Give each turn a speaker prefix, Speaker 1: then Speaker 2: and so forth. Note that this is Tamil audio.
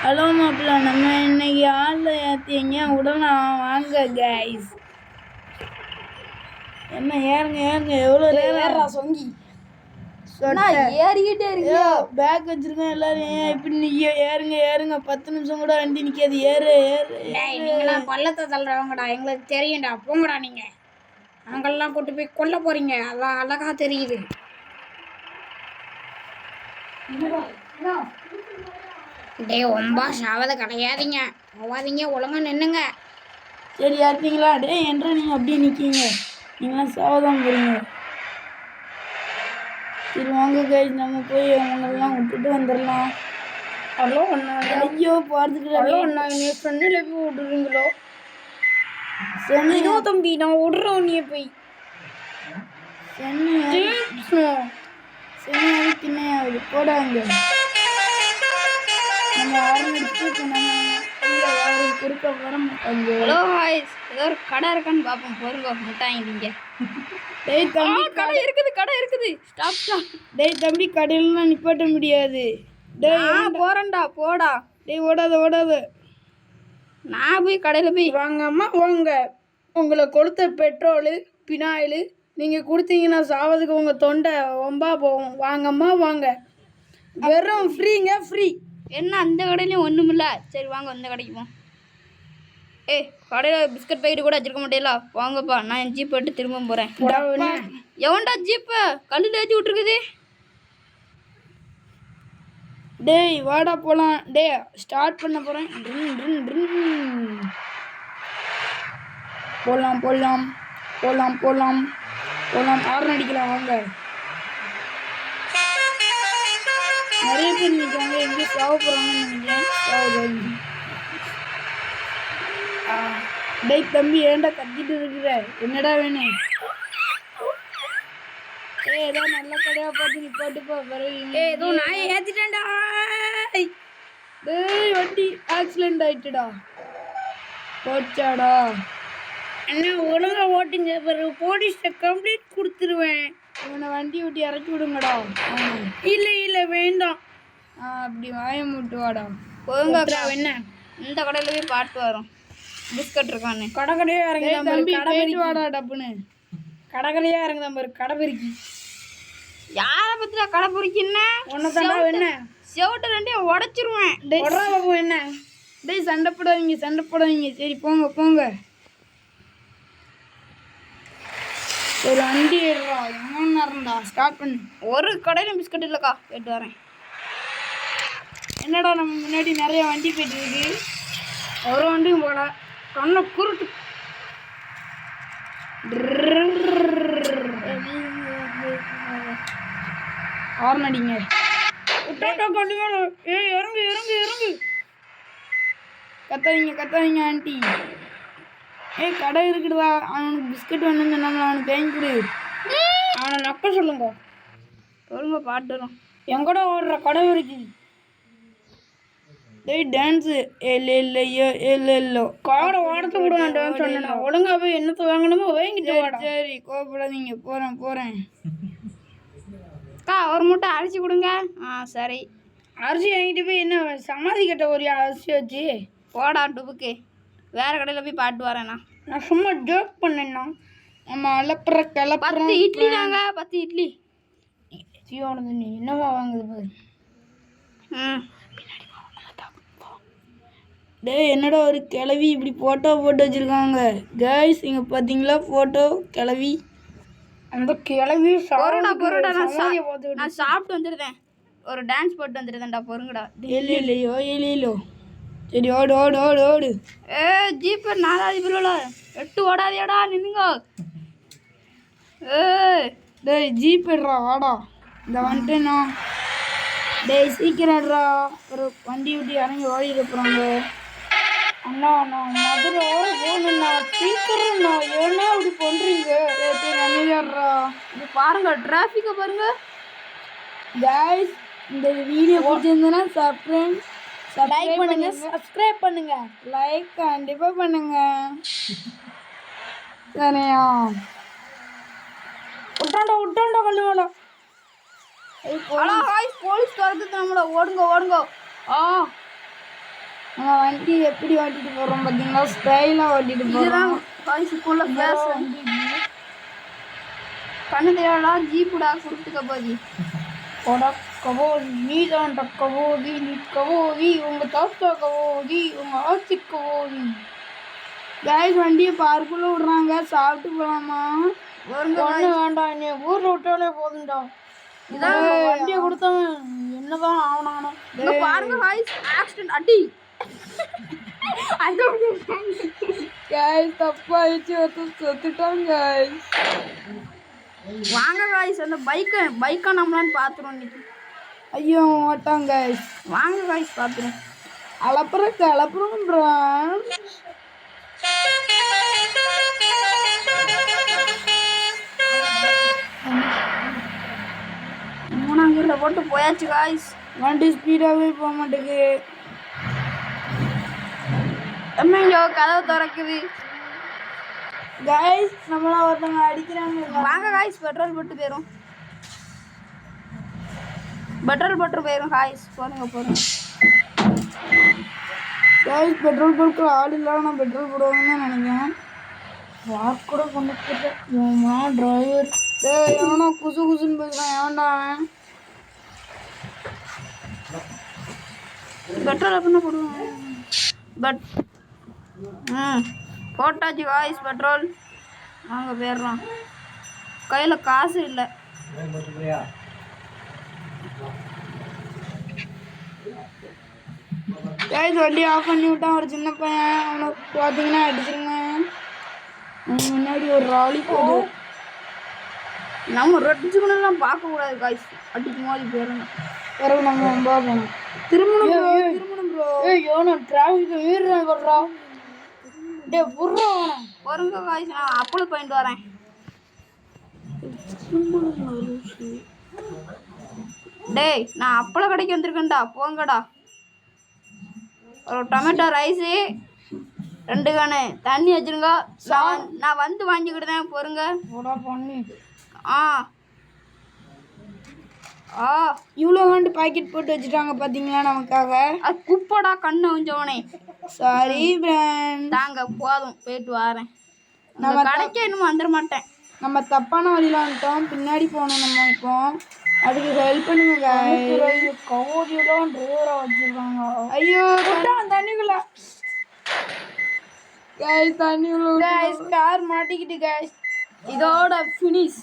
Speaker 1: ஹலோ மாப்பிள்ள, நம்ம இன்னைக்கு ஆளில் ஏற்றிங்க உடனே வாங்க கைஸ். என்ன ஏறுங்க ஏறுங்க, எவ்வளோ
Speaker 2: ஏறா சொங்கி ஏறிக்கிட்டே இருக்கு.
Speaker 1: பேக் வச்சிருக்கேன் எல்லாரும். ஏன் இப்படி நீங்க ஏறுங்க ஏறுங்க, 10 நிமிஷம் கூட வண்டி நிற்காது. ஏறு ஏறு.
Speaker 2: நீங்களாம் பள்ளத்தை தள்ளுறவங்கடா, எங்களுக்கு தெரியும்டா. போங்கடா நீங்க. அங்கெல்லாம் கூட்டு போய் கொல்ல போறீங்க, அதான் அழகா தெரியுது. டேய் ஒம்பா சாவதை கிடையாதீங்க, போவாதீங்க, ஒழுங்கா நின்னுங்க.
Speaker 1: சரி ஏற்றீங்களா? டே என்ற நீங்கள் அப்படியே நிற்கீங்க, நீங்களாம் சாவதான் போறீங்க. சரி வாங்க கைஸ், நம்ம போய் அவங்களெல்லாம் விட்டுட்டு வந்துடலாம்.
Speaker 2: ஹலோ அண்ணா,
Speaker 1: ஐயோ போகிறதுக்கு.
Speaker 2: ஹலோ அண்ணா, நீ ஃப்ரெண்டில் போய் விடுறீங்களோ?
Speaker 1: சொன்னீங்க
Speaker 2: தம்பி, நான் விடுறேன். நீ போய்
Speaker 1: சென்னையாவது திண்ணையாவது போடாங்க. நம்ம ஆரம்பிச்சு நம்ம குறுக்க வர மாட்டாங்க.
Speaker 2: ஹலோ ஹாய்ஸ், ஏதோ ஒரு கடை இருக்கான்னு பார்ப்போம். பொருங்க முட்டாங்க.
Speaker 1: டேய் தம்பி,
Speaker 2: கடை இருக்குது, கடை இருக்குது. Stop stop.
Speaker 1: டேய் தம்பி, கடையிலலாம் நிப்பாட்ட முடியாது.
Speaker 2: டேய் போறேன்டா, போடா.
Speaker 1: டேய் ஓடாத ஓடாத.
Speaker 2: நான் போய் கடையில் போய்
Speaker 1: வாங்கம்மா வாங்க. உங்களை கொடுத்த பெட்ரோலு பினாயிலு நீங்கள் கொடுத்தீங்கன்னா சாவதுக்கு உங்கள் தொண்டை ஒம்பா போகும். வாங்கம்மா வாங்க, வெறும் ஃப்ரீங்க ஃப்ரீ.
Speaker 2: என்ன அந்த கடையிலையும் ஒன்றும் இல்லை. சரி வாங்க இந்த கடைக்கு போம். கடையில் பிஸ்கட் பாக்கெட்டு கூட வச்சிருக்க மாட்டேங்களா? வாங்கப்பா, நான் என் ஜீப் எடுத்து திரும்ப போகிறேன். எவன்டா ஜீப்பை கல்லில் ஏற்றி விட்ருக்குது?
Speaker 1: டேய் வாடா போகலாம். டே ஸ்டார்ட் பண்ண போகிறேன். போகலாம் போகலாம் போகலாம் போகலாம் போகலாம். ஹார்ன் அடிக்கலாம் வாங்க. நிறைய பேர் நிற்காங்க, எங்கேயும் சாவ போகிறாங்கன்னு நினைக்கிறேன். டேய் தம்பி, ஏன்டா கத்திட்டு இருக்கிற? என்னடா வேணும்? ஏதோ நல்ல கடையாக பார்த்து நிப்பாட்டுப்பா.
Speaker 2: ஏதோ நான் ஏற்றிட்டேன்டா.
Speaker 1: டேய் வண்டி ஆக்சிடென்ட் ஆயிட்டுடா. போச்சாடா.
Speaker 2: என்ன ஒழுங்கா ஓட்டுங்க, பிறகு போலீஸ்ட கம்ப்ளீட் கொடுத்துருவேன்.
Speaker 1: இவனை வண்டி விட்டு இறக்கி விடுங்கடா.
Speaker 2: இல்லை இல்லை வேண்டாம்.
Speaker 1: அப்படி வாய மூட்டு வாடா.
Speaker 2: ஒழுங்கா என்ன இந்த கடையில் போய் பாட்டு வரும். பிஸ்கட் இருக்கான்னு கடைக்கடையே இறங்கி
Speaker 1: தம்பி வாடா டப்புன்னு.
Speaker 2: கடைக்கடையாக இறங்குதா பாரு, கடை பொறுக்கி. யாரை பற்றியா கடை பொறுக்கின்னா?
Speaker 1: ஒன்றை தாண்டா என்ன
Speaker 2: செவட்டு ரெண்டையும் உடச்சிருவேன்.
Speaker 1: என்ன? டேய் சண்டை போடாதீங்க சண்டை போடாதீங்க. சரி போங்க போங்க. ஒரு வண்டி ஏறுறா. எவ்வளோ நேரம்டா? ஸ்டார்ட் பண்ணு.
Speaker 2: ஒரு கடையிலும் பிஸ்கட் இல்லைக்கா, கேட்டு வரேன்.
Speaker 1: என்னடா நம்ம முன்னாடி நிறைய வண்டி போயிட்டு இருக்கு.
Speaker 2: ஒரு வண்டியும் போட கண்ணை குருட்டு.
Speaker 1: ஹார்ன் அடிங்க.
Speaker 2: இறங்கு இறங்கு இறங்கு.
Speaker 1: கத்தாதீங்க கத்தாதீங்க ஆண்டி. கடை இருக்குதுடா. அவனுக்கு பிஸ்கட் வேணும்னு சொன்னாங்க, அவனுக்கு வாங்கி கொடு.
Speaker 2: அவனை நக்க சொல்லுங்க. சொல்லுங்க பாட்டு வரும். எங்கூட ஓடுற கடை இருக்குது.
Speaker 1: டேய் டான்ஸு எல்லோ
Speaker 2: காடை ஓடத்து கூட நான் டான்ஸ் சொன்னேன். ஒழுங்கா போய் என்னத்தை வாங்கணுமோ வாங்கிட்டு வாடா.
Speaker 1: சரி கோவப்படாதீங்க, போகிறேன்.
Speaker 2: அக்கா ஒரு மூட்டை அரிசி கொடுங்க. சரி.
Speaker 1: அரிசி வாங்கிட்டு போய் என்ன சமாதி கட்ட ஒரு அரிசி வச்சு
Speaker 2: போடா டுபுக்கு. வேறு கடையில் போய் பாட்டு வரேண்ணா.
Speaker 1: நான் சும்மா ஜோக் பண்ணேண்ணா. நம்ம அலப்புற கிளப்புற
Speaker 2: 10 இட்லி தாங்க, 10 இட்லி.
Speaker 1: சீவானது நீ என்னவா வாங்குது பாரு. டேய் என்னடா ஒரு கிளவி இப்படி ஃபோட்டோ போட்டு வச்சுருக்காங்க. கேர்ள்ஸ் இங்கே பார்த்தீங்களா ஃபோட்டோ கிளவி?
Speaker 2: அந்த கிளவி பொருடா. நான் சாப்பிட்டு வந்துடுறேன். ஒரு டான்ஸ் போட்டு வந்துடுறேன்டா. பொருங்கடா.
Speaker 1: இல்லையோ சரி ஓடு ஓடு ஓடு ஓடு.
Speaker 2: ஜீப்பு 4வது பிள்ளை 8 ஓடாதேடா, நின்னுங்க.
Speaker 1: டேய் ஜீப் எடுறா வாடா. இந்த வந்துட்டேண்ணா. டேய் சீக்கிரம்டா, ஒரு வண்டி விட்டு இறங்கி ஓடிட்டு போகிறாங்க.
Speaker 2: அண்ணா நான் மதுரை போகணுண்ணா, சீக்கிரம்ண்ணா. ஏன்னா அப்படி பண்ணுறீங்க?
Speaker 1: நன்றிடுறா.
Speaker 2: இது பாருங்க, டிராஃபிக்கை பாருங்க.
Speaker 1: கைஸ் இந்த வீடியோ பிடிச்சிருந்ததுன்னா
Speaker 2: லைக் பண்ணுங்க, சப்ஸ்கிரைப் பண்ணுங்க.
Speaker 1: லைக் கண்டிப்பாக பண்ணுங்க. சரியா?
Speaker 2: விட்டாண்டா கல்லு மேலே. போலீஸ் துரத்துது நம்மள. ஓடுங்க.
Speaker 1: நம்ம வண்டி எப்படி ஓட்டிட்டு போகிறோம் பார்த்தீங்களா, ஸ்டைலாக ஓட்டிட்டு போகிறோம்.
Speaker 2: காய்ஸ் இப்போ உள்ள ஃபேஷன். கண்ணு தேவையா ஜீப்புடா கொடுத்துக்க போதி.
Speaker 1: கவோதி நீதான் கவோதி, நீ கவோதி, உங்கள் தாத்தா கவோதி, உங்கள் ஆட்சி கவோதி. கேஸ் வண்டியை பார்க்குள்ள விடுறாங்க, சாப்பிட்டு போகலாமா? ஒன்று வேண்டாம், நீ ஊரில் விட்டாலே போதும்டா. இதான் வண்டியை கொடுத்தவன் என்னதான் ஆகணும்.
Speaker 2: பாருங்க காய்ஸ் ஆக்சிடென்ட் அடி.
Speaker 1: கேஸ் தப்பாயிடுச்சு, ஒருத்தர் செத்துட்டாங்க guys.
Speaker 2: வாங்க காய்ஸ் அந்த பைக்கை நம்மளான்னு பார்த்துருவோம் இன்னைக்கு.
Speaker 1: ஐயோ மாட்டாங்க guys.
Speaker 2: வாங்க காய்ஸ் பார்த்துருவோம்.
Speaker 1: கலப்புறோன்றான்.
Speaker 2: மூணாம் கீழே போட்டு போயாச்சு காய்ஸ்.
Speaker 1: வண்டி ஸ்பீடாகவே போக மாட்டேங்குது.
Speaker 2: எம்மையோ கதவு திறக்குது.
Speaker 1: கைஸ் நம்மளாம் ஒருத்தவங்க அடிக்கிறாங்க.
Speaker 2: வாங்க காய்ஸ் பெட்ரோல் போட்டு போயிடும். பெட்ரோல் போட்டு போயிடும் காய்ஸ். போருங்க.
Speaker 1: கைஸ் பெட்ரோல் போட்டு ஆள் இல்லாம நான் பெட்ரோல் போடுவாங்கன்னு தான் நினைக்கிறேன். வாக் கூட கொண்டு போட்டேன் டிரைவர். எவனோ குசுன்னு பேசுகிறான், ஏன்டா அவன்?
Speaker 2: பெட்ரோல் எப்படின்னா போடுவான். போட்டாச்சு காய்ஸ் பெட்ரோல். வாங்க போயிடுறோம். கையில் காசு இல்லை.
Speaker 1: கைஸ் வண்டி ஆஃப் பண்ணி விட்டான் ஒரு சின்ன பையன். அவனுக்கு பார்த்தீங்கன்னா அடிச்சிருங்க. முன்னாடி ஒரு ராலி போகுது.
Speaker 2: நம்ம ரெட்டுச்சுக்கணும்லாம் பார்க்கக்கூடாது காய்ஸ். அடிக்கும் போது போயிடணும்.
Speaker 1: பிறகு நம்ம ரொம்ப போகணும். திரும்பணும் ப்ரோ. ஏன் டிராஃபிக் மீறுறேன் வர்றா. டே புர்றோம்
Speaker 2: பொருங்க காய்ஸ். நான் அப்பளம் பாயிண்ட் வரேன். டேய் நான் அப்பளம் கடைக்கு வந்திருக்கேன்டா, போங்கடா. ஒரு டொமேட்டோ ரைஸு 2 கேனு தண்ணி வச்சுருங்க. நான் வந்து வாங்கிக்கிட்டேன். பொறுங்க.
Speaker 1: பண்ணி இவ்வளோ கண்டு பாக்கெட் போட்டு வச்சுட்டாங்க பார்த்தீங்களா நமக்காக.
Speaker 2: அது குப்படா கண்ணை உஞ்சவனே.
Speaker 1: Sorry friend.
Speaker 2: தாங்க போதும், போயிட்டு வரேன். நம்ம கடைக்கே இன்னும் வந்துட மாட்டேன்.
Speaker 1: நம்ம தப்பான வழியில் வந்துட்டோம், பின்னாடி போகணும். நம்ம இப்போ அதுக்கு ஹெல்ப் பண்ணுங்க. கவோதியெல்லாம் டிரைவராக வச்சுருக்காங்க. ஐயோ தண்ணிக்குள்ள கைஸ், தண்ணிக்குள்ள கைஸ் கார் மாட்டிக்கிட்டு கைஸ்.
Speaker 2: இதோட ஃபினிஷ்.